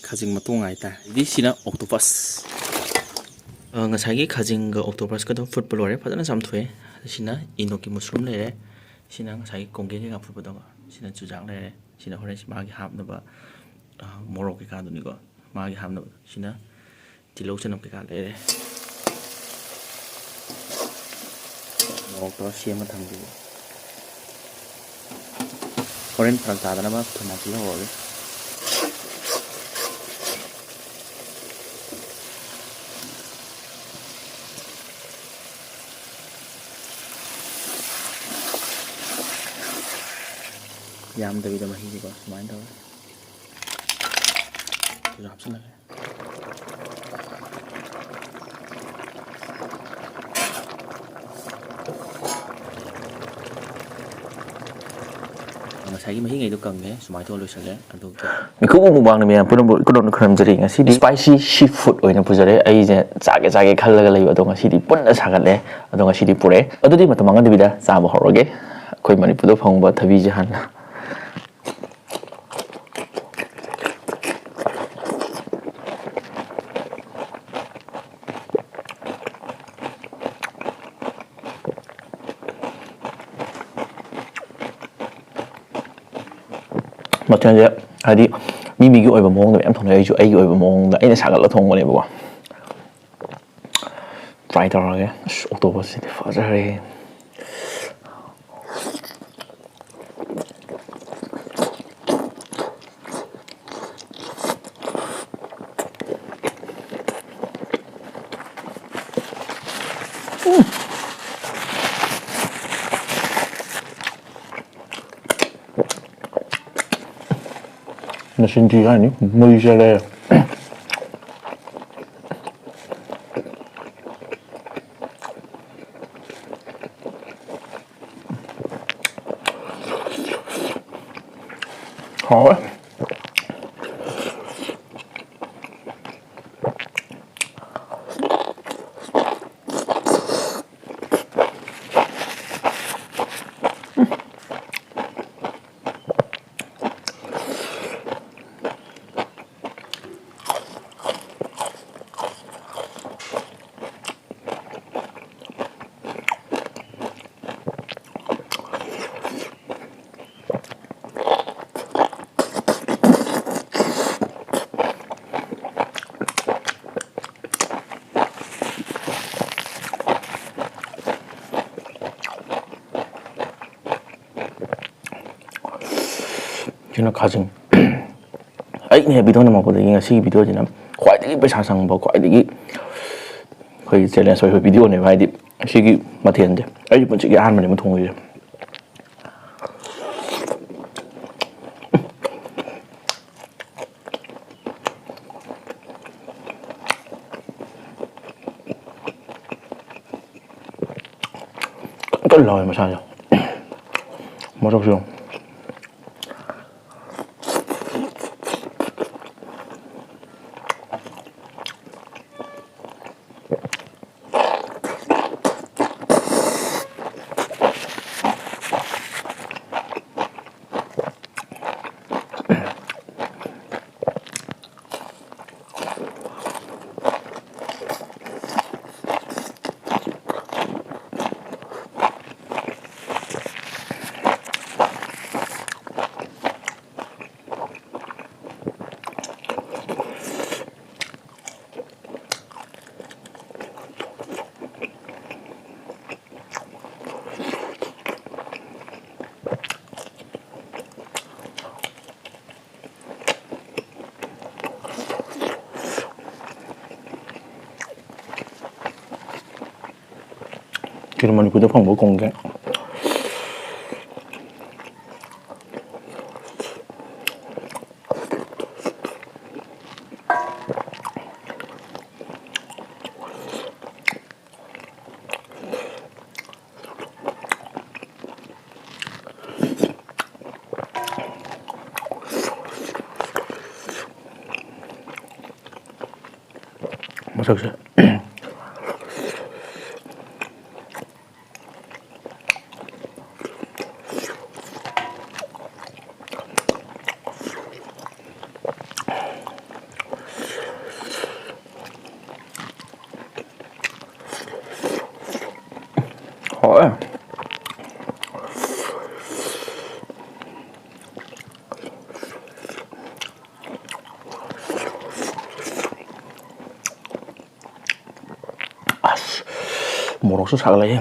ꯈꯖꯤꯡ ꯃꯇꯣꯡ ꯍꯥꯏꯇꯥꯔꯦ ꯑꯗꯨꯗꯤ ꯁꯤꯅ ꯑꯣꯛꯇꯣꯄꯁ ꯉꯁꯥꯏꯒꯤ ꯈꯖꯤꯡꯒ ꯑꯣꯛꯇꯣꯄꯁꯀꯗꯣ ꯐꯨꯠꯄ ꯂꯣꯏꯔꯦ ꯐꯖꯅ ꯆꯥꯝꯊꯣꯛꯑꯦ ꯁꯤꯅ ꯏꯅꯣꯛꯀꯤ ꯃꯨꯁꯔꯨꯝ ꯂꯩꯔꯦ ꯁꯤꯅ ꯉꯁꯥꯏꯒꯤ ꯀꯣꯡꯒꯦ ꯀꯩꯀꯥ ꯐꯨꯠꯄꯗꯣ ꯁꯤꯅ ꯆꯨꯖꯥꯛ ꯂꯩꯔꯦ ꯁꯤꯅ ꯍꯣꯔꯦꯟ ꯃꯥꯒꯤ ꯍꯥꯞꯅꯕ ꯃꯣꯔꯣꯛ ꯀꯩꯀꯥꯗꯨꯅꯤꯀꯣ ꯃꯥꯒꯤ ꯍꯥꯞꯅꯕ ꯁꯤꯅ ꯇꯤꯜꯍꯧ ꯆꯅꯝ ꯀꯩꯀꯥ ꯂꯩꯔꯦ ꯃꯣꯔꯣꯛ ꯇꯧꯔ ꯁꯦꯝꯃ ꯊꯝꯕꯤꯕ ꯍꯣꯔꯦꯟ ꯐꯔꯛ ꯇꯥꯗꯅꯕ ꯊꯨꯝ ꯍꯥꯞꯆꯤꯜꯍꯧꯔꯒꯦ ꯌꯥꯝꯗꯕꯤꯗ ꯃꯍꯤꯁꯤꯀꯣ ꯁꯨꯃꯥꯏꯅ ꯇꯧꯔ ꯁꯤꯁꯨ ꯍꯥꯞꯆꯤꯜꯂꯒꯦ ꯉꯁꯥꯏꯒꯤ ꯃꯍꯤꯉꯩꯗꯣ ꯀꯪꯉꯦ ꯁꯨꯃꯥꯏꯅ ꯇꯧꯔ ꯂꯣꯏꯁꯤꯜꯂꯦ ꯑꯗꯨꯒ ꯃꯤꯀꯨꯞ ꯃꯨꯛꯕꯥꯡꯅ ꯃꯌꯥꯝ ꯄꯨꯝꯅꯃꯛ ꯏꯀꯣꯟꯅ ꯈꯨꯔꯨꯝꯖꯔꯤ ꯉꯁꯤꯗꯤ ꯁ꯭ꯄꯥꯏꯁꯤ ꯁꯤ ꯐꯨꯗ ꯑꯣꯏꯅ ꯄꯨꯖꯔꯦ ꯑꯩꯁꯦ ꯆꯥꯒꯦ ꯈꯜꯂꯒ ꯂꯩꯕ ꯑꯗꯣ ꯉꯁꯤꯗꯤ ꯄꯨꯟꯅ ꯁꯥꯒꯠꯂꯦ ꯑꯗꯣ ꯉꯁꯤꯗꯤ ꯄꯨꯔꯛꯑꯦ ꯑꯗꯨꯗꯤ ꯃꯇꯝ ꯃꯥꯡꯍꯟꯗꯕꯤꯗ ꯆꯥꯕ ꯍꯧꯔꯒꯦ ꯑꯩꯈꯣꯏ ꯃꯅꯤꯄꯨꯔꯗ ꯐꯪꯕ ꯊꯕꯤꯁꯦ ꯍꯥꯟꯅ ꯃꯊꯦꯜꯁꯦ ꯍꯥꯏꯗꯤ ꯃꯤꯒꯤ ꯑꯣꯏꯕ ꯃꯑꯣꯡꯗ ꯃꯌꯥꯝ ꯊꯣꯡꯅꯩ ꯑꯩꯁꯨ ꯑꯩꯒꯤ ꯑꯣꯏꯕ ꯃꯑꯣꯡꯗ ꯑꯩꯅ ꯁꯥꯒꯠꯂ ꯊꯣꯡꯕꯅꯦꯕꯀꯣ ꯇ꯭ꯔꯥꯏ ꯇꯧꯔꯒꯦ ꯑꯁ ꯑꯣꯛꯇꯣꯄꯁꯁꯤꯗꯤ ꯐꯖꯔꯦ ꯅꯆꯤꯟꯊꯤ ꯍꯥꯏꯅꯤ ꯃꯩ ꯆꯠꯂꯦ ꯍꯥꯎꯋꯦ ꯁꯤꯅ ꯈꯥꯖꯤꯡ ꯑꯩꯅ ꯚꯤꯗꯤꯑꯣ ꯅꯝꯃꯛꯄꯗꯒꯤ ꯉꯁꯤꯒꯤ ꯚꯤꯗꯤꯑꯣꯁꯤꯅ ꯈ꯭ꯋꯥꯏꯗꯒꯤ ꯄꯩꯁꯥ ꯆꯪꯕ ꯈ꯭ꯋꯥꯏꯗꯒꯤ ꯑꯩꯈꯣꯏꯒꯤ ꯆꯦꯂꯦꯟꯖ ꯑꯣꯏꯕ ꯚꯤꯗꯤꯑꯣꯅꯦꯕ ꯍꯥꯏꯗꯤ ꯁꯤꯒꯤ ꯃꯊꯦꯜꯁꯦ ꯑꯩꯒꯤ ꯄꯨꯟꯁꯤꯒꯤ ꯑꯍꯥꯟꯕꯅꯦꯕ ꯊꯣꯡꯉꯤꯁꯦ ꯀꯟ ꯂꯥꯎꯋꯦ ꯃꯁꯥꯁꯦ ꯃꯁꯛꯁꯨ ꯁꯤꯅ ꯃꯅꯤꯄꯨꯔꯗ ꯐꯪꯕ ꯀꯣꯡꯒꯦ ꯃꯁꯛꯁꯦ hỏi một số sợ lấy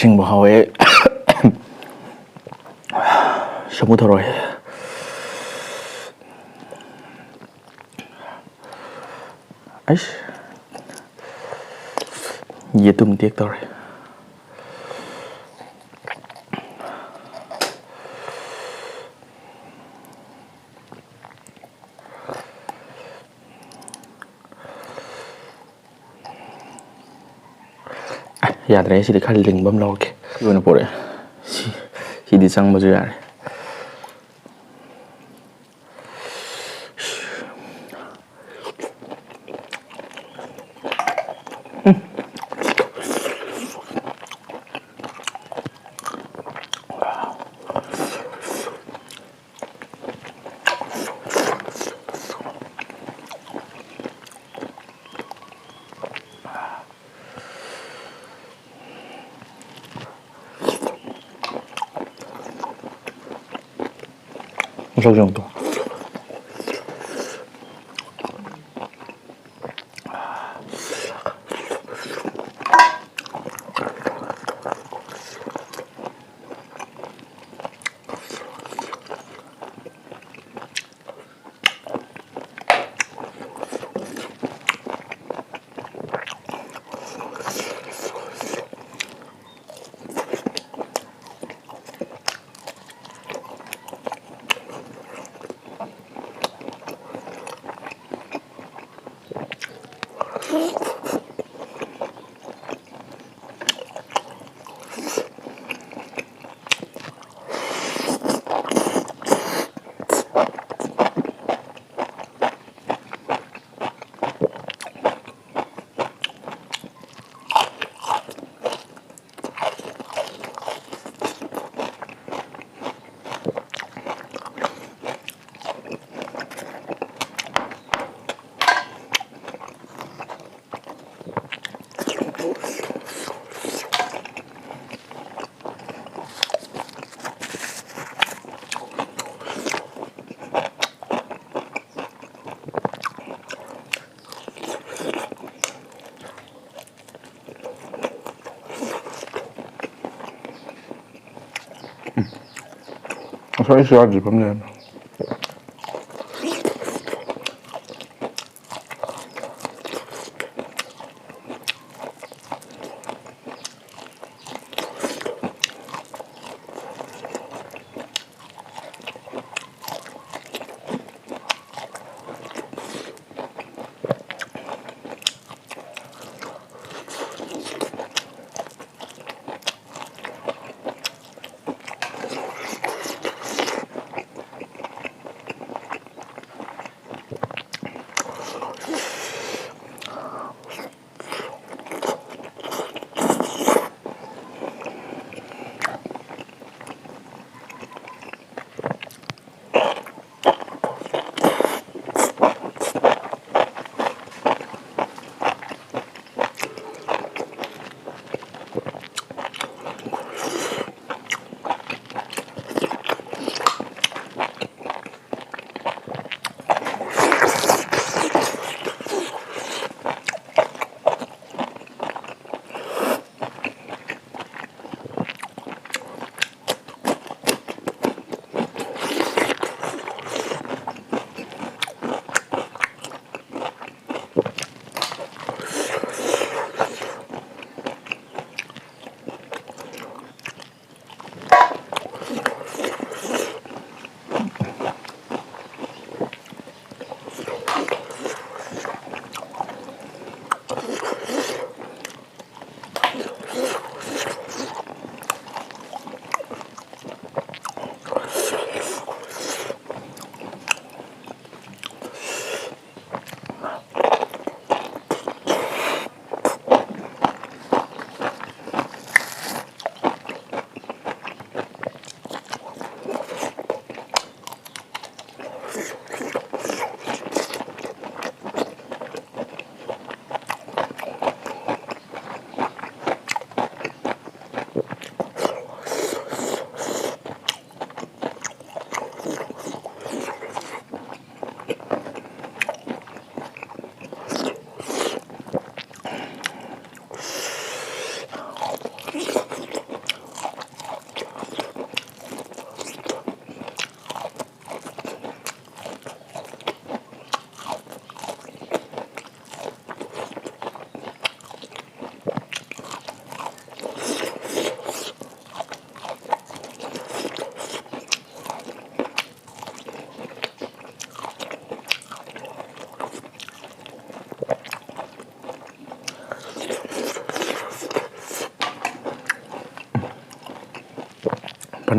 이싱 하웨 샤무더로이 아이씨 예tung tiếc tao rồi 야들이 시리 칼링 범 나오게 이거는 보래 시디 짱 뭐지 야래 저 정도 서 있어야지 밤새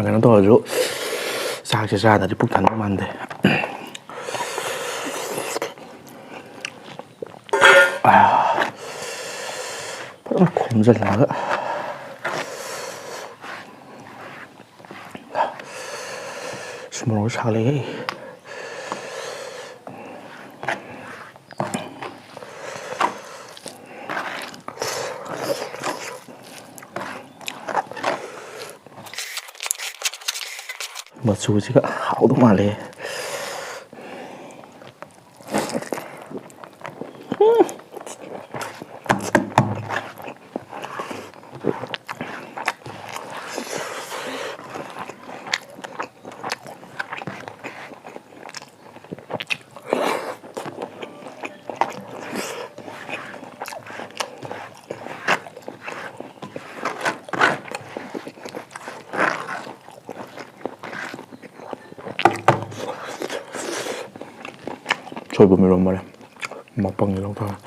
ꯌꯥꯝꯅ ꯀꯩꯅꯣ ꯇꯧꯔꯁꯨ ꯆꯥꯛꯁꯦ ꯆꯥꯗ꯭ꯔꯗꯤ ꯄꯨꯛ ꯊꯟꯗꯧ ꯃꯥꯟꯗꯦ. ꯐꯖꯅ ꯈꯣꯝꯖꯤꯜꯂꯒ 수모를 사래. 맛소지가 하도 말해. 저희봄 이런 말에 맛방이라고 다.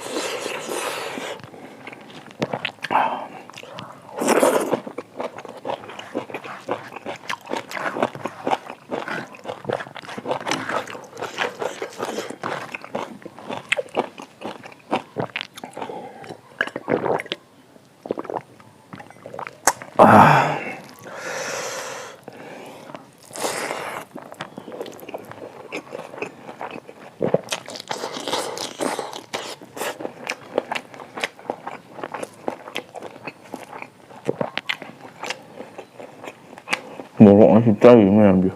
먹어 진짜 유명한 게.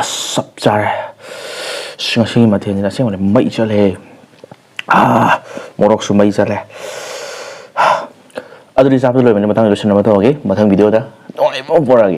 쌉 잘해. 싱싱이 맛이니라 생활에 많이 잘해. 모락수 많이 잘해. 아들이 잡을 려면 마탕 이렇게 넘어가게 마탕 비디오다. 또 보라게.